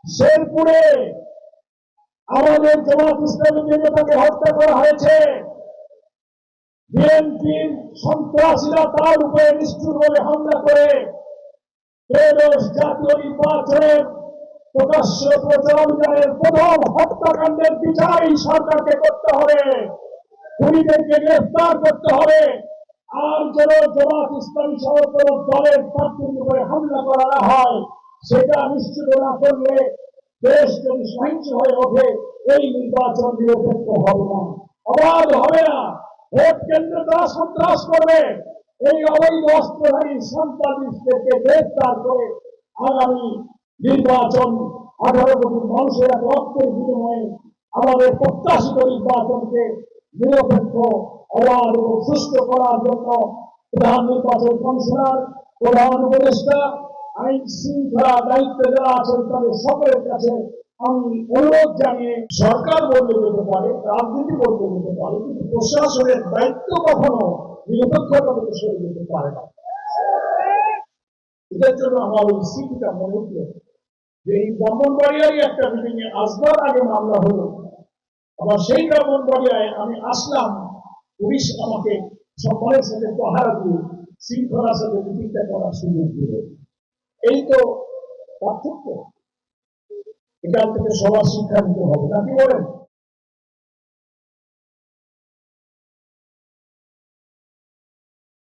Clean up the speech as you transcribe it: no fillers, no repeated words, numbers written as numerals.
শেরপুরে আমাদের জামাত ইসলামী নেতাকে হত্যা করা হয়েছে। বিএনপির সন্ত্রাসীরা তার উপরে নিষ্ঠুরভাবে হামলা করে ত্রয়োদশ জাতীয় নির্বাচনের প্রকাশ্য প্রচারাভিযানের প্রথম হত্যাকাণ্ডের বিচার এই সরকারকে করতে হবে, খুনিদেরকে গ্রেফতার করতে হবে। আর যেন জামাত ইসলামী সহ কোন দলের প্রার্থীর উপরে হামলা করা না হয়, সেটা নিশ্চিত না করলে দেশ যদি সহিংস হয়ে ওঠে, এই নির্বাচন নিরপেক্ষ হবে না, অবাধ হবে না। ভোট কেন্দ্রে তারা সন্ত্রাস করবে। এই অবৈধ অস্ত্রধারী সন্ত্রাসীদেরকে গ্রেফতার করে আগামী নির্বাচন 18 কোটি মানুষের এক রক্তের বিনিময়ে আমাদের প্রত্যাশিত নির্বাচনকে নিরপেক্ষ, অবাধ এবং সুষ্ঠু করার জন্য প্রধান নির্বাচন কমিশনার, প্রধান উপদেষ্টা, আইন শৃঙ্খলা দায়িত্বে যারা আছেন তাদের সকলের কাছে আমি অনুরোধ জানিয়ে, সরকার বদলে যেতে পারে, রাজনীতি বদলে যেতে পারে, কিন্তু প্রশাসনের দায়িত্ব কখনো নিরপেক্ষতা থেকে সরে যেতে পারে না। এটার জন্য আমার ওই স্মৃতিটা মনে উঠল যে এই ব্রাহ্মণবাড়িয়ারই একটা মিটিং এ আসবার আগে মামলা হলো। আবার সেই ব্রাহ্মণবাড়িয়ায় আমি আসলাম, পুলিশ আমাকে সম্মানের সাথে পাহারা দিয়ে শৃঙ্খলার সাথে মিটিংটা করার সুযোগ দিল। এই তো পার্থক্য। এখান থেকে সবার শিক্ষা নিতে হবে, নাকি বলেন?